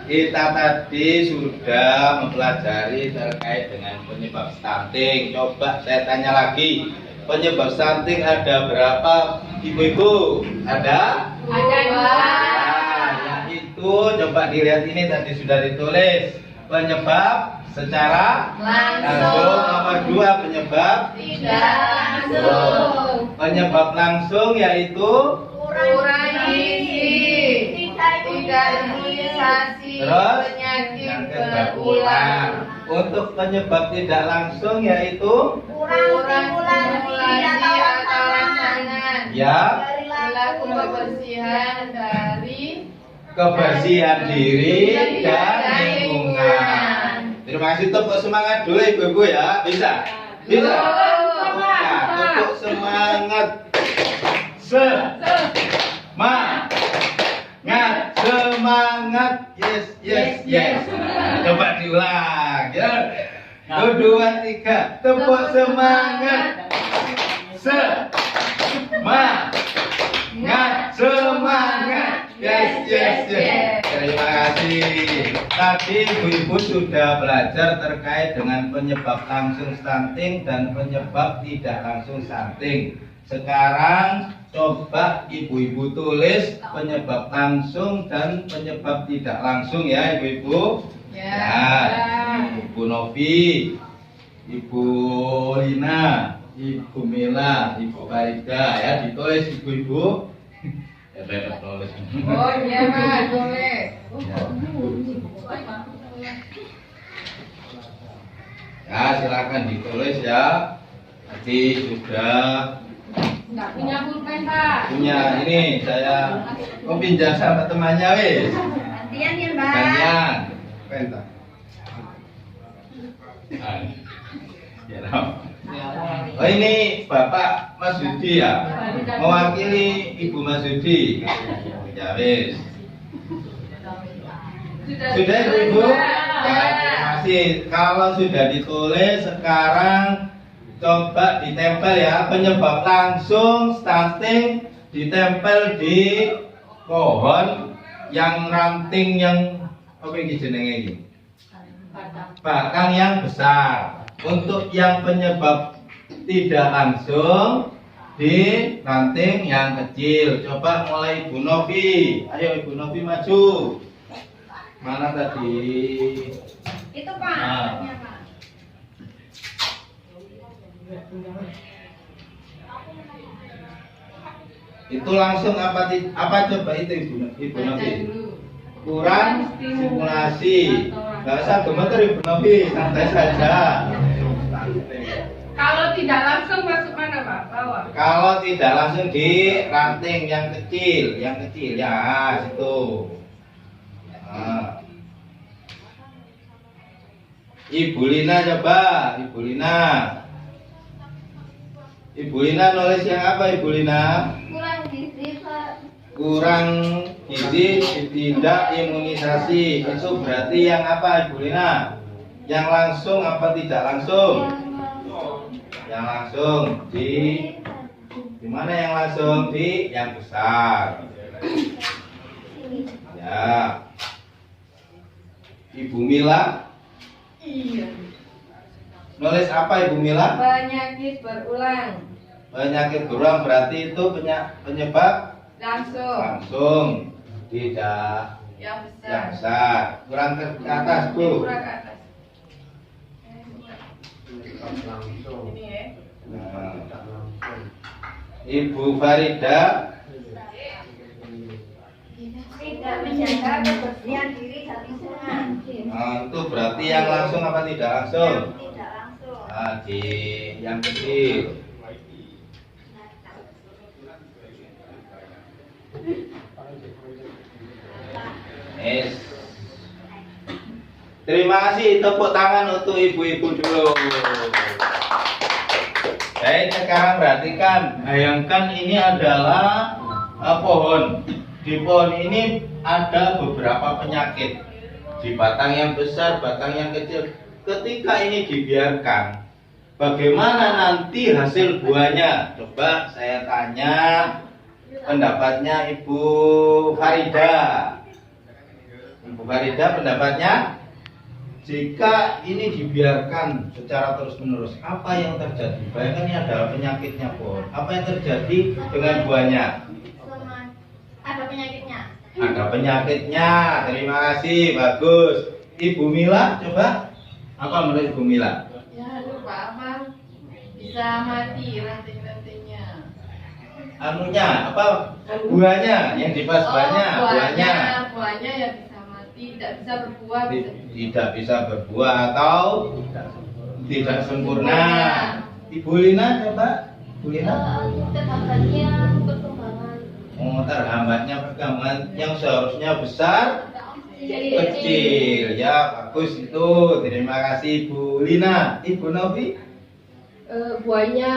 Kita tadi sudah mempelajari terkait dengan penyebab stunting. Coba saya tanya lagi, penyebab stunting ada berapa ibu-ibu? Ada? Ada dua. Nah, itu coba dilihat, ini tadi sudah ditulis. Penyebab secara langsung. Nomor 2 penyebab Tidak langsung. Penyebab langsung yaitu Kurangi tidak imunisasi terus penyakit berulang. berulang. Untuk penyebab tidak langsung yaitu Kurang stimulasi atau rangsangan. ya Perilaku kebersihan dari kebersihan diri dan lingkungan. Terima kasih, tepuk semangat dulu ibu-ibu ya. Bisa? Bisa? Nah, tepuk semangat. Semangat. Yes, yes, yes. Coba diulang ya. 1, 2, 3. Tepuk semangat. Semangat. Yes, yes, yes. Terima kasih. Tadi ibu-ibu sudah belajar terkait dengan penyebab langsung stunting dan penyebab tidak langsung stunting. Sekarang coba ibu-ibu tulis penyebab langsung dan penyebab tidak langsung ya ibu-ibu. Ya. Ibu Novi, Ibu Lina, Ibu Mila, Ibu Farida ya, ditulis ibu-ibu. Ya, saya tulis. Oh iya Mas, boleh. Ya, silakan ditulis ya. Tadi sudah Enggak punya pulpen Pak. punya ini, saya pinjam sama temannya wis. Gantian ya Mbak. Gantian. Penta. Ya, oh ini Bapak Mas Yudi ya, mewakili Ibu Mas Yudi. Ya wis. Sudah ibu-ibu? Ya, terima kasih. Kalau sudah ditulis, sekarang coba ditempel ya. Penyebab langsung stunting ditempel di pohon yang ranting yang apa ini jenenge ini? Batang yang besar. Untuk yang penyebab tidak langsung di ranting yang kecil. Coba mulai Ibu Novi. Ayo Ibu Novi maju. Mana tadi? Itu Pak. Nah. Iya, Pak. Itu langsung apa coba itu Ibu Novi? Kurang stimulasi. Gak usah gemeter Ibu Novi, santai saja. Kalau tidak langsung masuk mana Pak? Bawah. Kalau tidak langsung di ranting yang kecil ya situ. Nah. Ibu Lina coba, Ibu Lina. Ibu Lina nulis yang apa Ibu Lina? Kurang gizi Pak. Kurang gizi, tidak imunisasi. Itu berarti yang apa Ibu Lina? Yang langsung apa tidak langsung? Yang langsung di mana yang langsung? Di yang besar. Ya. Ibu Mila Iya. nulis apa Ibu Mila? Penyakit berulang. Penyakit berulang berarti itu penyebab Langsung. langsung, tidak Yang besar. yang besar. Kurang ke atas Bu. Kurang ke atas. Ini ya. Nah. Ibu Farida Tidak menjaga kebersihan diri dan lingkungan. itu berarti yang langsung apa tidak langsung? Tidak langsung. Nah, di yang kecil. Yes. Terima kasih, tepuk tangan untuk ibu-ibu dulu. Baik, sekarang perhatikan, bayangkan ini adalah pohon. Di pohon ini ada beberapa penyakit. Di batang yang besar, batang yang kecil. Ketika ini dibiarkan, bagaimana nanti hasil buahnya? Coba saya tanya pendapatnya Ibu Farida. Ibu Farida pendapatnya, jika ini dibiarkan secara terus-menerus, apa yang terjadi? Bayangkan ini adalah penyakitnya pohon. Apa yang terjadi dengan buahnya? Ada penyakitnya. Ada penyakitnya. Terima kasih, bagus. Ibu Mila, coba. Apa menurut Ibu Mila? Ya lupa apa bisa mati ranting-rantingnya. Anunya, apa? Buahnya, yang dibahas buahnya. Buahnya yang bisa mati, tidak bisa berbuah. Tidak bisa berbuah atau tidak sempurna. Ibu Lina, coba. Ibu Lina. Terhambatnya perkembangan. Oh, terhambatnya perkembangan yang seharusnya besar kecil. Ya, bagus itu. Terima kasih Ibu Lina. Ibu Novi. Buahnya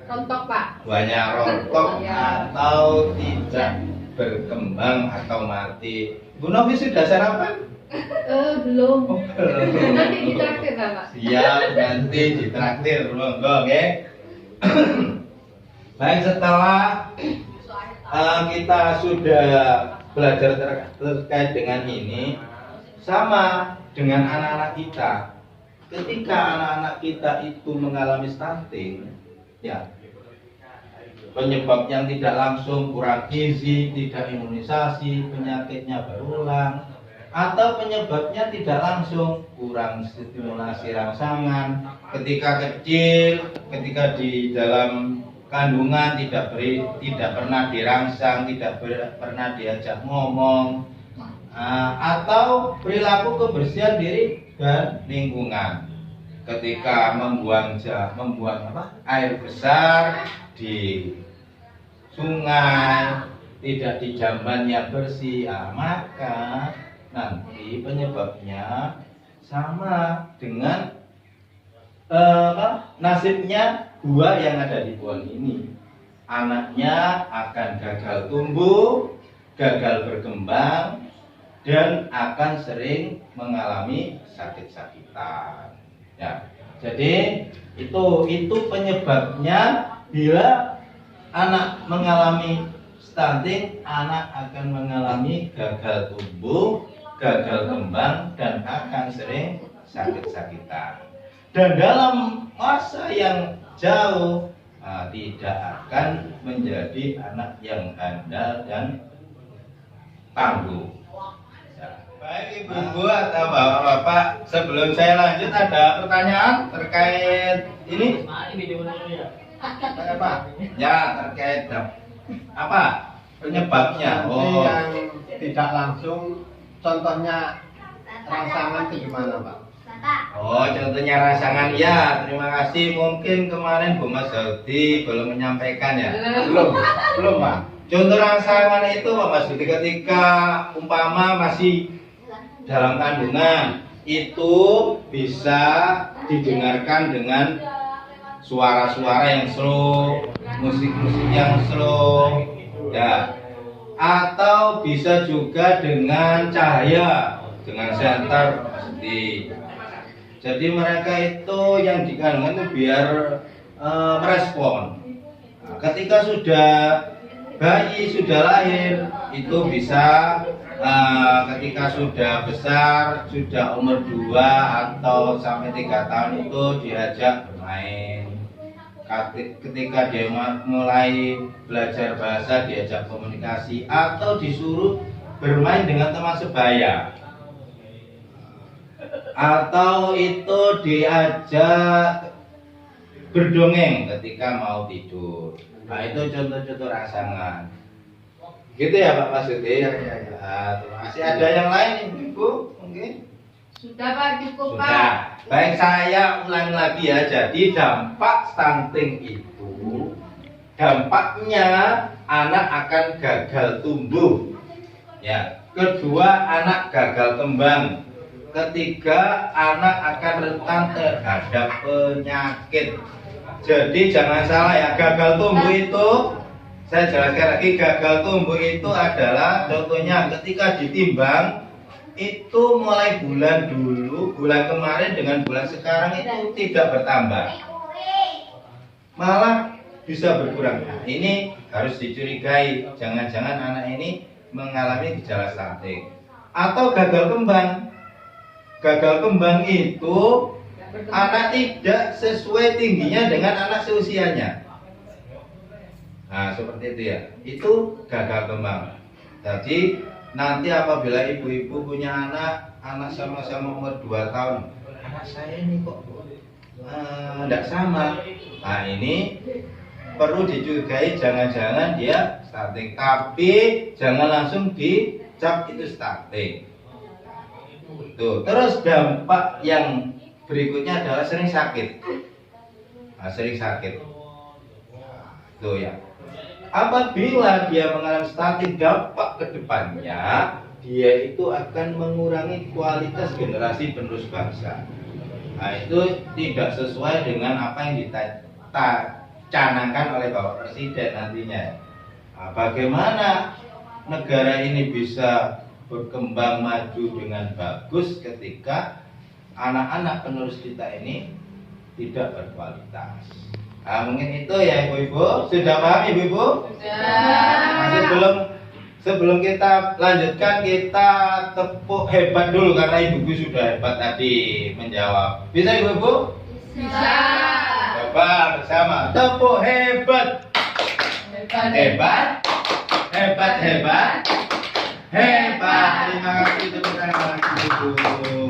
rontok Pak. Buahnya rontok Ya. atau tidak berkembang atau mati. Bu Novi sudah sarapan? Belum. Oh, belum. Nanti ditraktir Pak. Siap, nanti ditraktir. Monggo, nggih. Baik, setelah kita sudah belajar terkait dengan ini, sama dengan anak-anak kita. Ketika anak-anak kita itu mengalami stunting, ya, penyebab yang tidak langsung kurang gizi, tidak imunisasi, penyakitnya berulang, atau penyebabnya tidak langsung kurang stimulasi rangsangan, ketika kecil, ketika di dalam kandungan tidak pernah dirangsang, tidak pernah diajak ngomong, atau perilaku kebersihan diri dan lingkungan, ketika membuang air besar di sungai, tidak di jamban yang bersih, maka nanti penyebabnya sama dengan nasibnya buah yang ada di pohon ini. Anaknya akan gagal tumbuh, gagal berkembang, dan akan sering mengalami sakit-sakitan. Ya, jadi itu penyebabnya. Bila anak mengalami stunting, anak akan mengalami gagal tumbuh, gagal kembang, dan akan sering sakit-sakitan. Dan dalam masa yang jauh tidak akan menjadi anak yang handal dan tangguh. Baik ibu-ibu atau bapak-bapak, sebelum saya lanjut ada pertanyaan terkait ini? Apa? Ya, terkait apa penyebabnya? Oh, yang tidak langsung, contohnya rangsangan itu gimana Pak? oh, contohnya rangsangan ya. Terima kasih. Mungkin kemarin Bu Mas Jody belum menyampaikan ya. Belum Pak. Contoh rangsangan itu Pak Mas Jody, ketika umpama masih dalam kandungan, itu bisa didengarkan dengan suara-suara yang slow, musik-musik yang slow, ya. Atau bisa juga dengan cahaya, dengan senter pasti. Jadi mereka itu yang di kandungan itu biar merespon. Ketika sudah bayi sudah lahir, itu bisa ketika sudah besar, sudah umur 2 atau sampai 3 tahun itu diajak bermain. Ketika dia mulai belajar bahasa, diajak komunikasi atau disuruh bermain dengan teman sebaya, atau itu diajak berdongeng ketika mau tidur. Nah, itu contoh-contoh rangsangan. Gitu ya Pak Mas Yudi. Ya. Masih ada yang lain Ibu? Mungkin? Sudah Pak, cukup Pak. Sudah. Baik, saya ulangi lagi ya. Jadi dampak stunting itu, dampaknya anak akan gagal tumbuh. Ya. Kedua, anak gagal kembang. Ketiga, anak akan rentan terhadap penyakit. Jadi jangan salah ya, gagal tumbuh itu, saya jelaskan lagi, gagal tumbuh itu adalah contohnya ketika ditimbang itu mulai bulan kemarin dengan bulan sekarang itu tidak bertambah, malah bisa berkurang. Nah, ini harus dicurigai, jangan-jangan anak ini mengalami gejala stunting. Atau gagal kembang. Gagal kembang itu anak tidak sesuai tingginya dengan anak seusianya. Nah, seperti itu ya. Itu gagal kembang. Jadi nanti apabila ibu-ibu punya anak sama-sama umur 2 tahun, anak saya ini kok tidak sama. Nah, ini perlu dicurigai, jangan-jangan dia stunting. Tapi jangan langsung dicap itu stunting. Tuh. Terus dampak yang berikutnya adalah sering sakit. Nah, sering sakit. Tuh ya. Apabila dia mengalami stunting, dampak kedepannya dia itu akan mengurangi kualitas generasi penerus bangsa. Nah, itu tidak sesuai dengan apa yang dicanangkan oleh Bapak Presiden nantinya. Nah, bagaimana negara ini bisa berkembang maju dengan bagus ketika anak-anak penerus kita ini tidak berkualitas. Nah, mungkin itu ya ibu-ibu. Sudah paham ibu-ibu? Nah, sebelum kita lanjutkan, kita tepuk hebat dulu karena ibu-ibu sudah hebat tadi menjawab. Bisa ibu-ibu? Bisa. Coba bersama. Tepuk hebat. Hebat. Hebat. Hebat. Hebat. Terima kasih tepuk tangan ibu-ibu.